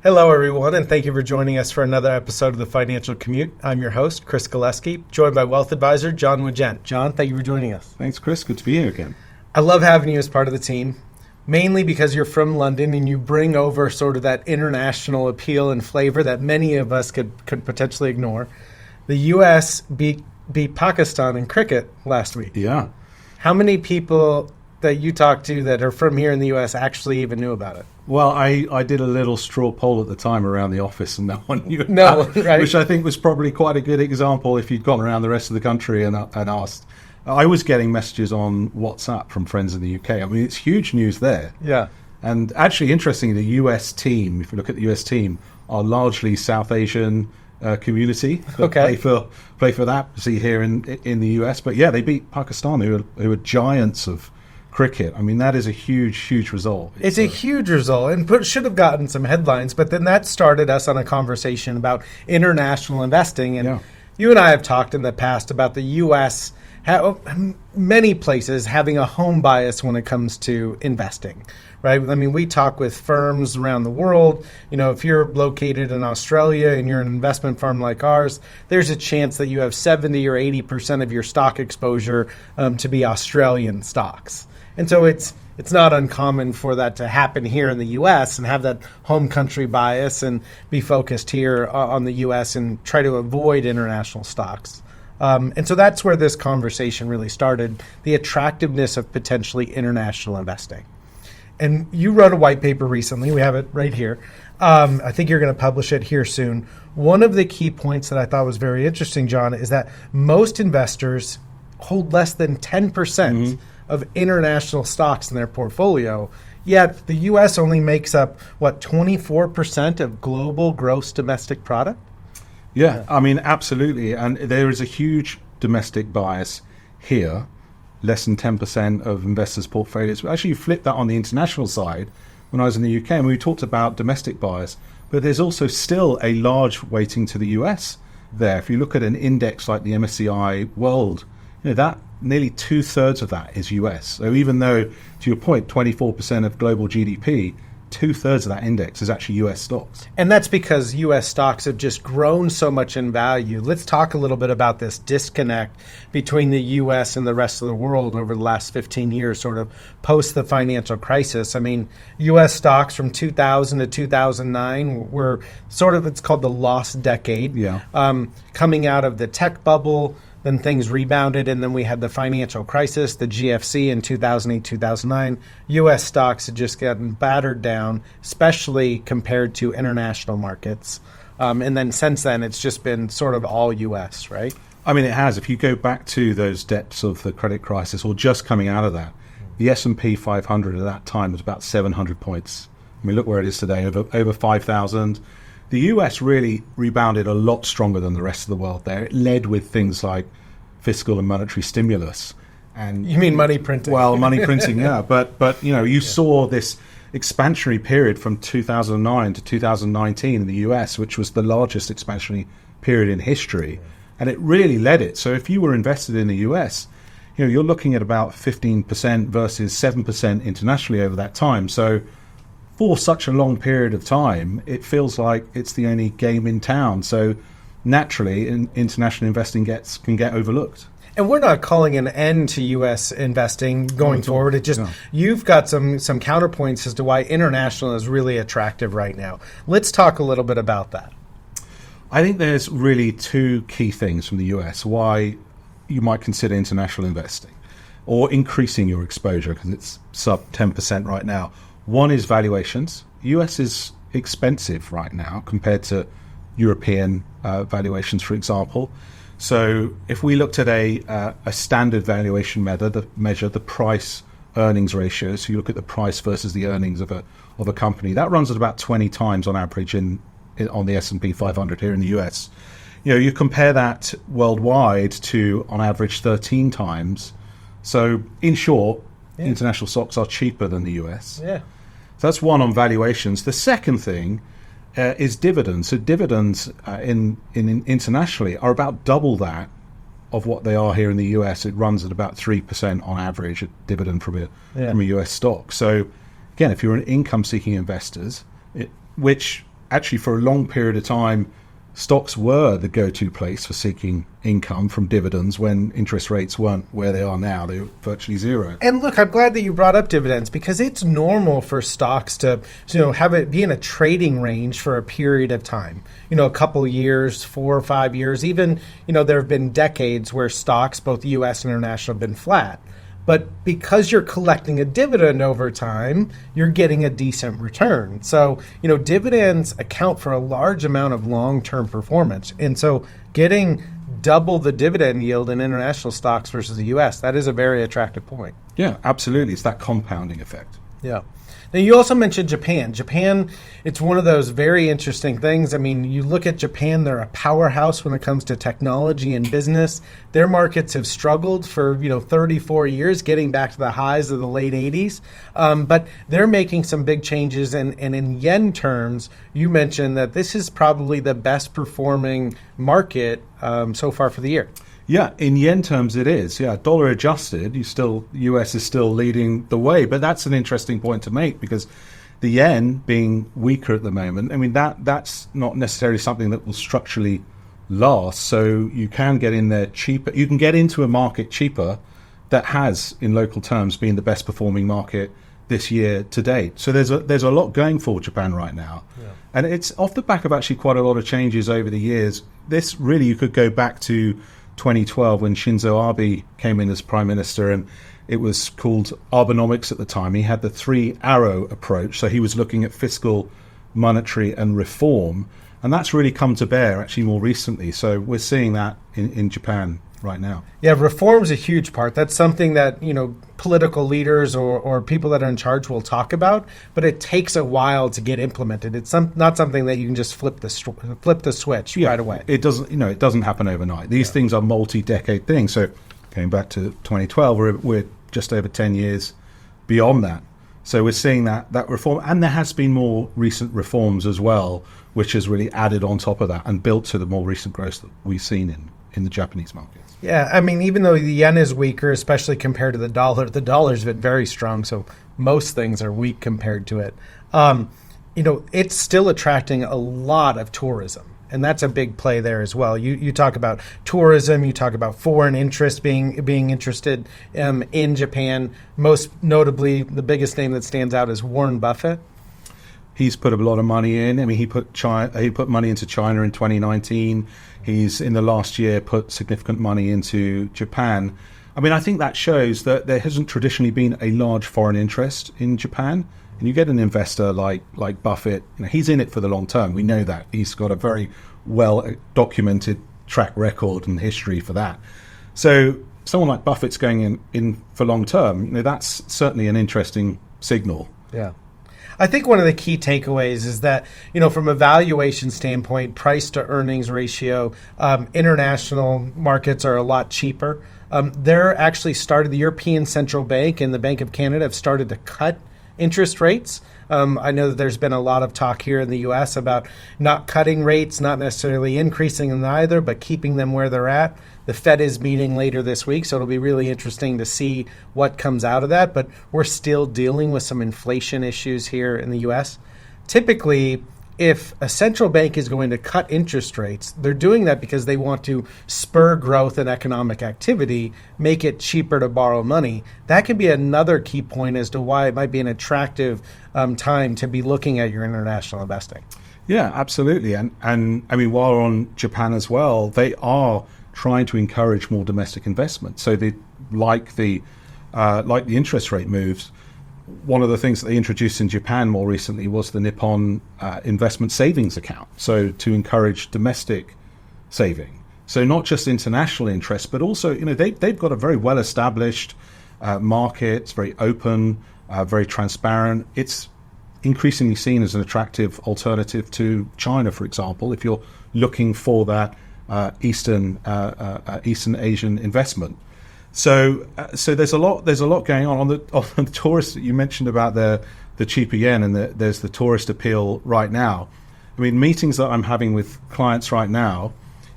Hello, everyone, and thank you for joining us for another episode of the Financial Commute. I'm your host, Chris Galeski, joined by Wealth Advisor Jon Wingent. Jon, thank you for joining us. Thanks, Chris. Good to be here again. I love having you as part of the team, mainly because you're from London and you bring over sort of that international appeal and flavor that many of us could potentially ignore. The U.S. beat Pakistan in cricket last week. Yeah. How many people that you talked to that are from here in the U.S. actually even knew about it? Well, I did a little straw poll at the time around the office, and no one knew right. Which I think was probably quite a good example if you'd gone around the rest of the country and asked. I was getting messages on WhatsApp from friends in the UK. I mean, it's huge news there. Yeah. And actually, interestingly, the US team, if you look at the US team, are largely South Asian community that play for that. See here in the US, but yeah, they beat Pakistan, who are giants of cricket. I mean, that is a huge result. It's a huge result and should have gotten some headlines, but then that started us on a conversation about international investing. And you and I have talked in the past about the U.S., many places having a home bias when it comes to investing, right? I mean, we talk with firms around the world. You know, if you're located in Australia and you're an investment firm like ours, there's a chance that you have 70 or 80% of your stock exposure to be Australian stocks. And so it's not uncommon for that to happen here in the U.S. and have that home country bias and be focused here on the U.S. and try to avoid international stocks. And so that's where this conversation really started, the attractiveness of potentially international investing. And you wrote a white paper recently. We have it right here. I think you're going to publish it here soon. One of the key points that I thought was very interesting, Jon, is that most investors hold less than 10% of international stocks in their portfolio, yet the U.S. only makes up, 24% of global gross domestic product? Yeah, I mean, absolutely. And there is a huge domestic bias here, less than 10% of investors' portfolios. Actually, you flip that on the international side. When I was in the UK, and we talked about domestic bias, but there's also still a large weighting to the US there. If you look at an index like the MSCI World, that nearly 2/3 of that is US. So even though, to your point, 24% of global GDP, 2/3 of that index is actually US stocks. And that's because US stocks have just grown so much in value. Let's talk a little bit about this disconnect between the US and the rest of the world over the last 15 years, sort of post the financial crisis. I mean, US stocks from 2000 to 2009 were sort of, it's called the lost decade. Yeah. Coming out of the tech bubble, then things rebounded, and then we had the financial crisis, the GFC in 2008, 2009. U.S. stocks had just gotten battered down, especially compared to international markets. And then since then, it's just been sort of all U.S., right? I mean, it has. If you go back to those depths of the credit crisis, or just coming out of that, the S&P 500 at that time was about 700 points. I mean, look where it is today, over 5,000. The US really rebounded a lot stronger than the rest of the world there. It led with things like fiscal and monetary stimulus. And you mean money printing? Well, money printing, yeah. But you saw this expansionary period from 2009 to 2019 in the US, which was the largest expansionary period in history. And it really led it. So if you were invested in the US, you're looking at about 15% versus 7% internationally over that time. So for such a long period of time, it feels like it's the only game in town. So naturally, international investing can get overlooked. And we're not calling an end to U.S. investing going forward. It just you've got some counterpoints as to why international is really attractive right now. Let's talk a little bit about that. I think there's really two key things from the U.S. why you might consider international investing or increasing your exposure, because it's sub 10% right now. One is valuations. US is expensive right now compared to European valuations, for example. So if we looked at a standard valuation measure the price earnings ratio, so you look at the price versus the earnings of a company, that runs at about 20 times on average on the S&P 500 here in the US. You compare that worldwide to on average 13 times. So in short, international stocks are cheaper than the US. Yeah. So that's one on valuations. The second thing is dividends. So dividends in internationally are about double that of what they are here in the US. It runs at about 3% on average, a dividend from a US stock. So again, if you're an income-seeking investors, which actually for a long period of time, stocks were the go-to place for seeking income from dividends when interest rates weren't where they are now. They're virtually zero. And look, I'm glad that you brought up dividends, because it's normal for stocks to, have it be in a trading range for a period of time. A couple years, 4 or 5 years, even, there have been decades where stocks, both US and international, have been flat. But because you're collecting a dividend over time, you're getting a decent return. So, dividends account for a large amount of long-term performance. And so getting double the dividend yield in international stocks versus the U.S., that is a very attractive point. Yeah, absolutely. It's that compounding effect. Yeah. Now, you also mentioned Japan. Japan, it's one of those very interesting things. I mean, you look at Japan, they're a powerhouse when it comes to technology and business. Their markets have struggled for, 34 years, getting back to the highs of the late 80s. But they're making some big changes. And in yen terms, you mentioned that this is probably the best performing market so far for the year. Yeah, in yen terms it is. Yeah, dollar adjusted, US is still leading the way. But that's an interesting point to make, because the yen being weaker at the moment, I mean, that's not necessarily something that will structurally last. So you can get in there cheaper. You can get into a market cheaper that has, in local terms, been the best performing market this year to date. So there's a lot going for Japan right now. Yeah. And it's off the back of actually quite a lot of changes over the years. This really, you could go back to 2012 when Shinzo Abe came in as prime minister, and it was called Abenomics at the time. He had the 3-arrow approach, so he was looking at fiscal, monetary and reform, and that's really come to bear actually more recently. So we're seeing that in Japan right now. Yeah, reform's a huge part. That's something that, political leaders or people that are in charge will talk about, but it takes a while to get implemented. It's not something that you can just flip the switch right away. It doesn't, it doesn't happen overnight. These things are multi-decade things. So going back to 2012, we're just over 10 years beyond that. So we're seeing that reform, and there has been more recent reforms as well, which has really added on top of that and built to the more recent growth that we've seen in the Japanese markets. Yeah, I mean, even though the yen is weaker, especially compared to the dollar's been very strong, so most things are weak compared to it. It's still attracting a lot of tourism, and that's a big play there as well. You talk about tourism, you talk about foreign interest being interested in Japan. Most notably, the biggest name that stands out is Warren Buffett. He's put a lot of money in. I mean, he put money into China in 2019. He's, in the last year, put significant money into Japan. I mean, I think that shows that there hasn't traditionally been a large foreign interest in Japan. And you get an investor like Buffett, he's in it for the long term. We know that. He's got a very well-documented track record and history for that. So someone like Buffett's going in for long term, that's certainly an interesting signal. Yeah. I think one of the key takeaways is that, from a valuation standpoint, price to earnings ratio, international markets are a lot cheaper. They're actually the European Central Bank and the Bank of Canada have started to cut interest rates. I know that there's been a lot of talk here in the U.S. about not cutting rates, not necessarily increasing them either, but keeping them where they're at. The Fed is meeting later this week, so it'll be really interesting to see what comes out of that. But we're still dealing with some inflation issues here in the U.S. Typically, if a central bank is going to cut interest rates, they're doing that because they want to spur growth and economic activity, make it cheaper to borrow money. That could be another key point as to why it might be an attractive time to be looking at your international investing. Yeah, absolutely. And I mean, while we're on Japan as well, they are trying to encourage more domestic investment. So they like the interest rate moves. One of the things that they introduced in Japan more recently was the Nippon investment savings account. So to encourage domestic saving. So not just international interest, but also, they've got a very well-established market. It's very open, very transparent. It's increasingly seen as an attractive alternative to China, for example, if you're looking for that Eastern Asian investment. So there's a lot going on the tourist. You mentioned about the cheaper yen, and there's the tourist appeal right now. I mean, meetings that I'm having with clients right now,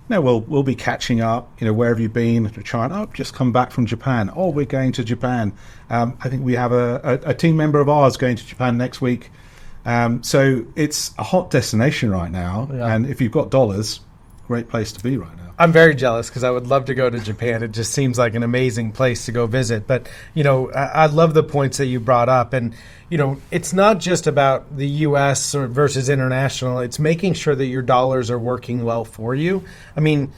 we'll be catching up. Where have you been? China. Oh, just come back from Japan. Oh, we're going to Japan. I think we have a team member of ours going to Japan next week. So it's a hot destination right now. Yeah. And if you've got dollars, great place to be right now. I'm very jealous because I would love to go to Japan. It just seems like an amazing place to go visit. But, I love the points that you brought up. And, it's not just about the U.S. versus international. It's making sure that your dollars are working well for you. I mean,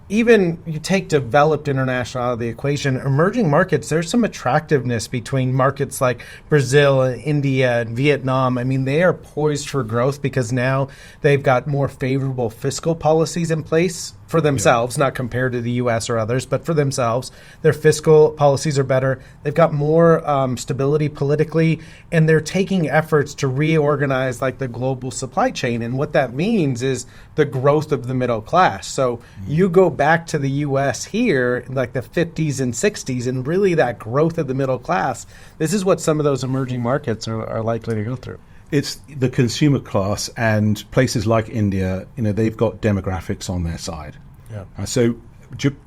even you take developed international out of the equation, emerging markets, there's some attractiveness between markets like Brazil and India and Vietnam. I mean, they are poised for growth because now they've got more favorable fiscal policies in place for themselves, not compared to the U.S. or others, but for themselves. Their fiscal policies are better. They've got more stability politically, and they're taking efforts to reorganize like the global supply chain. And what that means is the growth of the middle class. So you go back to the U.S. here in like the 50s and 60s, and really that growth of the middle class, this is what some of those emerging markets are likely to go through. It's the consumer class, and places like India, they've got demographics on their side. Yeah. So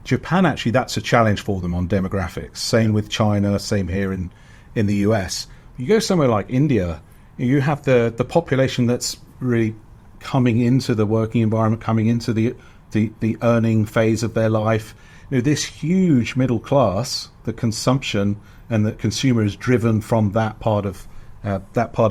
Japan, actually, that's a challenge for them on demographics. Same with China, same here in the US. You go somewhere like India, you have the population that's really coming into the working environment, coming into the earning phase of their life. This huge middle class, the consumption and the consumer is driven from that part of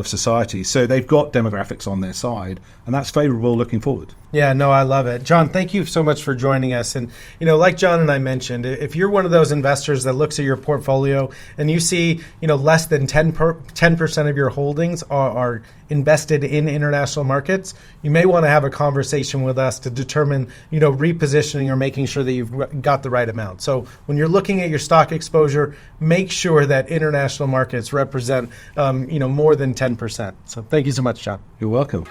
society. So they've got demographics on their side, and that's favorable looking forward. Yeah, no, I love it. Jon, thank you so much for joining us. And, like Jon and I mentioned, if you're one of those investors that looks at your portfolio and you see, less than 10% of your holdings are invested in international markets, you may want to have a conversation with us to determine, repositioning or making sure that you've got the right amount. So when you're looking at your stock exposure, make sure that international markets represent, more than 10%. So thank you so much, Jon. You're welcome.